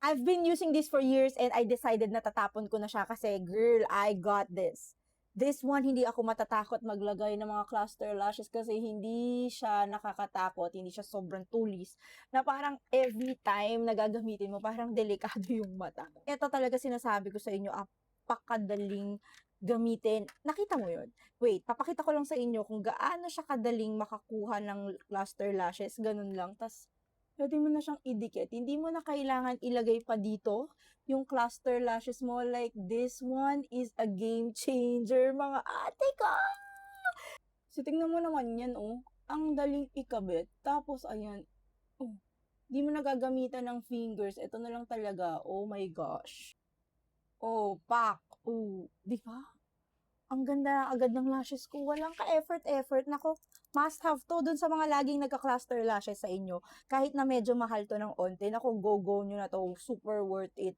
I've been using this for years and I decided na tatapon ko na siya kasi, girl, I got this. This one, hindi ako matatakot maglagay ng mga cluster lashes kasi hindi siya nakakatakot, hindi siya sobrang tulis, na parang every time na gagamitin mo, parang delikado yung mata. Ito talaga sinasabi ko sa inyo, apakadaling gamitin. Nakita mo yun? Wait, papakita ko lang sa inyo kung gaano siya kadaling makakuha ng cluster lashes, ganun lang. Tas pwede mo na siyang idikit. Hindi mo na kailangan ilagay pa dito yung cluster lashes mo. Like, this one is a game changer, mga ate ko! So, tingnan mo naman yan, oh. Ang daling ikabit. Tapos, ayan, oh. Di mo na gagamitan ng fingers. Ito na lang talaga. Oh my gosh. Oh, pak. Oh, di ba? Ang ganda agad ng lashes ko. Walang ka-effort-effort. Nako, must have to dun sa mga laging nagka-cluster lashes sa inyo. Kahit na medyo mahal to ng onte. Nako, go-go nyo na to. Super worth it.